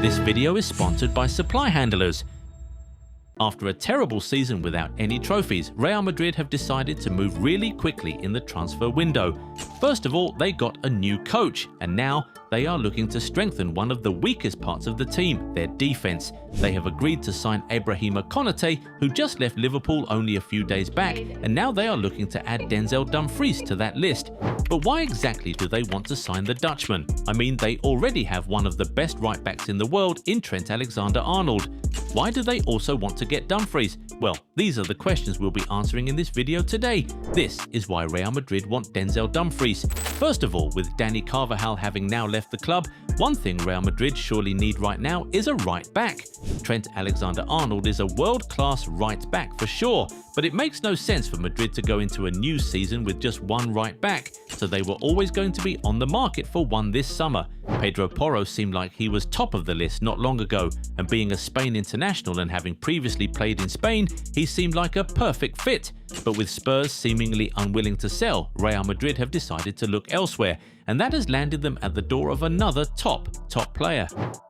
This video is sponsored by Supply Handlers. After a terrible season without any trophies, Real Madrid have decided to move really quickly in the transfer window. First of all, they got a new coach, and now they are looking to strengthen one of the weakest parts of the team, their defense. They have agreed to sign Ibrahima Konaté, who just left Liverpool only a few days back, and now they are looking to add Denzel Dumfries to that list. But why exactly do they want to sign the Dutchman? I mean, they already have one of the best right-backs in the world in Trent Alexander-Ardnold. Why do they also want to get Dumfries? Well, these are the questions we'll be answering in this video today. This is why Real Madrid want Denzel Dumfries. First of all, with Dani Carvajal having now left the club, one thing Real Madrid surely need right now is a right back. Trent Alexander-Ardnold is a world-class right back for sure, but it makes no sense for Madrid to go into a new season with just one right back, so they were always going to be on the market for one this summer. Pedro Porro seemed like he was top of the list not long ago, and being a Spain international and having previously played in Spain, he seemed like a perfect fit. But with Spurs seemingly unwilling to sell, Real Madrid have decided to look elsewhere, and that has landed them at the door of another top player.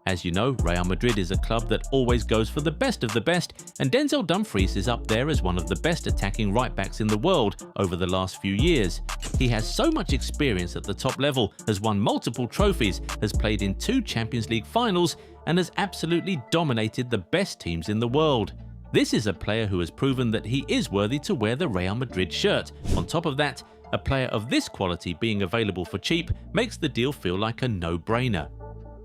As you know, Real Madrid is a club that always goes for the best of the best, and Denzel Dumfries is up there as one of the best attacking right-backs in the world over the last few years. He has so much experience at the top level, has won multiple trophies, has played in 2 Champions League finals, and has absolutely dominated the best teams in the world. This is a player who has proven that he is worthy to wear the Real Madrid shirt. On top of that, a player of this quality being available for cheap makes the deal feel like a no-brainer.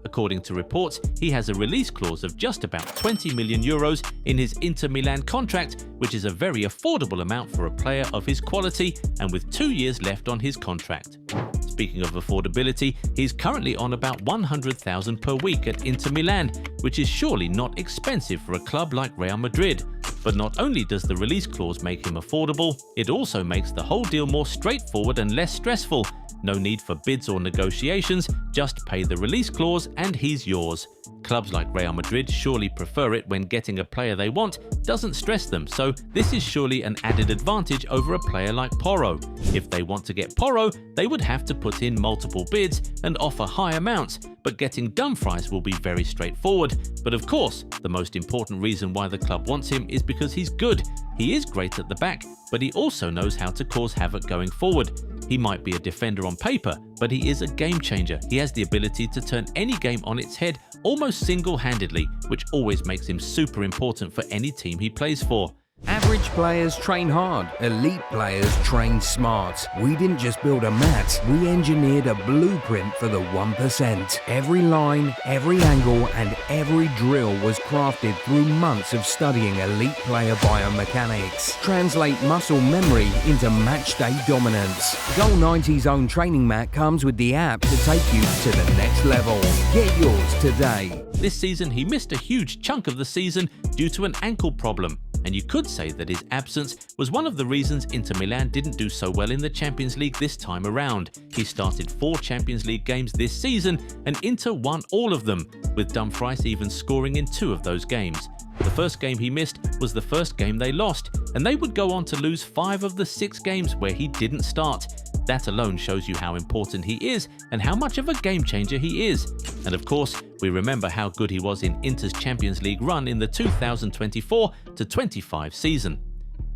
According to reports, he has a release clause of just about 20 million euros in his Inter Milan contract, which is a very affordable amount for a player of his quality and with 2 years left on his contract. Speaking of affordability, he's currently on about 100,000 per week at Inter Milan, which is surely not expensive for a club like Real Madrid. But not only does the release clause make him affordable, it also makes the whole deal more straightforward and less stressful. No need for bids or negotiations, just pay the release clause and he's yours. Clubs like Real Madrid surely prefer it when getting a player they want doesn't stress them, so this is surely an added advantage over a player like Porro. If they want to get Porro, they would have to put in multiple bids and offer high amounts, but getting Dumfries will be very straightforward. But of course, the most important reason why the club wants him is because he's good. He is great at the back, but he also knows how to cause havoc going forward. He might be a defender on paper, but he is a game changer. He has the ability to turn any game on its head almost single-handedly, which always makes him super important for any team he plays for. Average players train hard, elite players train smart. We didn't just build a mat, we engineered a blueprint for the 1%. Every line, every angle and every drill was crafted through months of studying elite player biomechanics. Translate muscle memory into matchday dominance. Goal 90's own training mat comes with the app to take you to the next level. Get yours today. This season he missed a huge chunk of the season due to an ankle problem. And you could say that his absence was one of the reasons Inter Milan didn't do so well in the Champions League this time around. He started 4 Champions League games this season and Inter won all of them, with Dumfries even scoring in 2 of those games. The first game he missed was the first game they lost, and they would go on to lose 5 of the 6 games where he didn't start. That alone shows you how important he is and how much of a game changer he is. And of course, we remember how good he was in Inter's Champions League run in the 2024-25 season.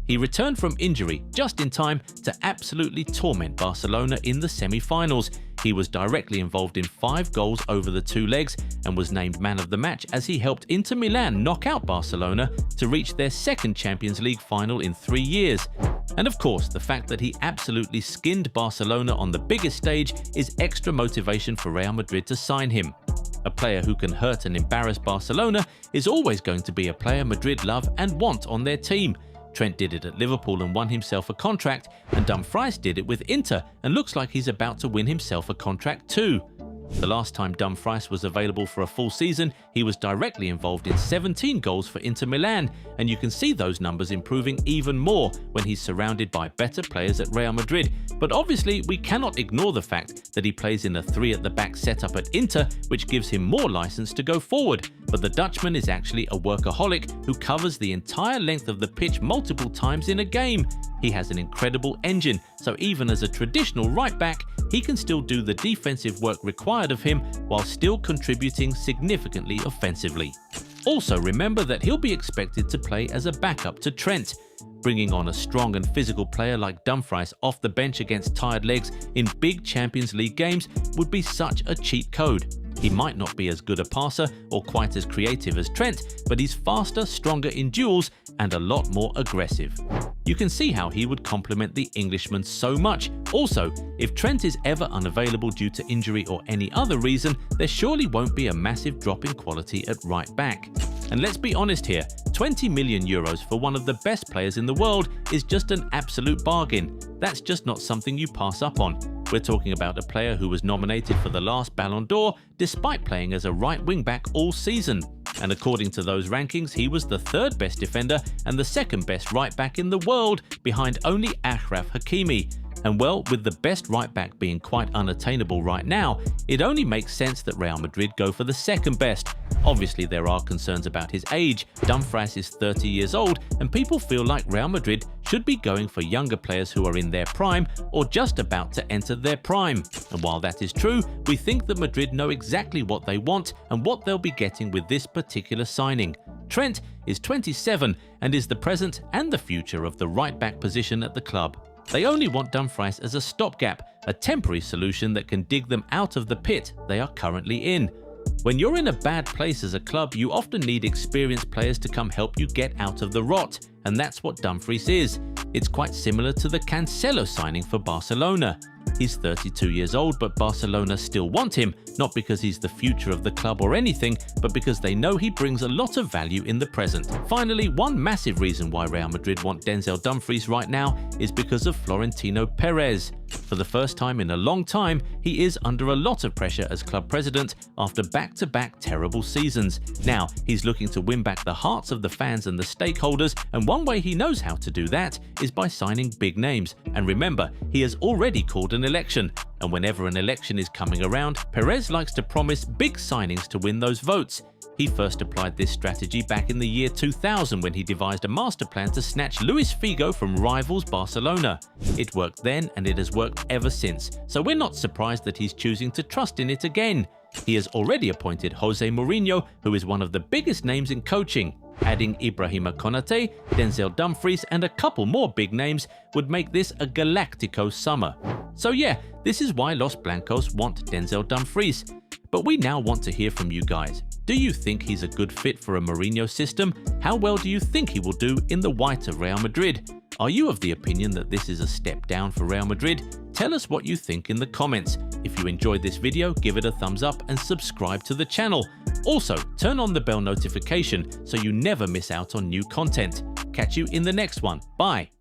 He returned from injury just in time to absolutely torment Barcelona in the semi-finals. He was directly involved in 5 goals over the 2 legs and was named man of the match as he helped Inter Milan knock out Barcelona to reach their 2nd Champions League final in 3 years. And of course, the fact that he absolutely skinned Barcelona on the biggest stage is extra motivation for Real Madrid to sign him. A player who can hurt and embarrass Barcelona is always going to be a player Madrid love and want on their team. Trent did it at Liverpool and won himself a contract, and Dumfries did it with Inter and looks like he's about to win himself a contract too. The last time Dumfries was available for a full season, he was directly involved in 17 goals for Inter Milan, and you can see those numbers improving even more when he's surrounded by better players at Real Madrid. But obviously, we cannot ignore the fact that he plays in a 3 at the back setup at Inter, which gives him more license to go forward. But the Dutchman is actually a workaholic who covers the entire length of the pitch multiple times in a game. He has an incredible engine, so even as a traditional right back, he can still do the defensive work required of him while still contributing significantly offensively. Also remember that he'll be expected to play as a backup to Trent. Bringing on a strong and physical player like Dumfries off the bench against tired legs in big Champions League games would be such a cheat code. He might not be as good a passer or quite as creative as Trent, but he's faster, stronger in duels and a lot more aggressive. You can see how he would complement the Englishman so much. Also, if Trent is ever unavailable due to injury or any other reason, there surely won't be a massive drop in quality at right back. And let's be honest here, 20 million euros for one of the best players in the world is just an absolute bargain. That's just not something you pass up on. We're talking about a player who was nominated for the last Ballon d'Or despite playing as a right wing-back all season. And according to those rankings, he was the third best defender and the second best right-back in the world, behind only Achraf Hakimi. And well, with the best right-back being quite unattainable right now, it only makes sense that Real Madrid go for the second best. Obviously, there are concerns about his age. Dumfries is 30 years old, and people feel like Real Madrid should be going for younger players who are in their prime or just about to enter their prime. And while that is true, we think that Madrid know exactly what they want and what they'll be getting with this particular signing. Trent is 27 and is the present and the future of the right-back position at the club. They only want Dumfries as a stopgap, a temporary solution that can dig them out of the pit they are currently in. When you're in a bad place as a club, you often need experienced players to come help you get out of the rot, and that's what Dumfries is. It's quite similar to the Cancelo signing for Barcelona. He's 32 years old, but Barcelona still want him, not because he's the future of the club or anything, but because they know he brings a lot of value in the present. Finally, one massive reason why Real Madrid want Denzel Dumfries right now is because of Florentino Perez. For the first time in a long time, he is under a lot of pressure as club president after back-to-back terrible seasons. Now, he's looking to win back the hearts of the fans and the stakeholders, and one way he knows how to do that is by signing big names. And remember, he has already called an election, and whenever an election is coming around, Perez likes to promise big signings to win those votes. He first applied this strategy back in the year 2000 when he devised a master plan to snatch Luis Figo from rivals Barcelona. It worked then and it has worked ever since, so we're not surprised that he's choosing to trust in it again. He has already appointed Jose Mourinho, who is one of the biggest names in coaching. Adding Ibrahima Konaté, Denzel Dumfries and a couple more big names would make this a Galactico summer. So yeah, this is why Los Blancos want Denzel Dumfries. But we now want to hear from you guys. Do you think he's a good fit for a Mourinho system? How well do you think he will do in the white of Real Madrid? Are you of the opinion that this is a step down for Real Madrid? Tell us what you think in the comments. If you enjoyed this video, give it a thumbs up and subscribe to the channel. Also, turn on the bell notification so you never miss out on new content. Catch you in the next one. Bye.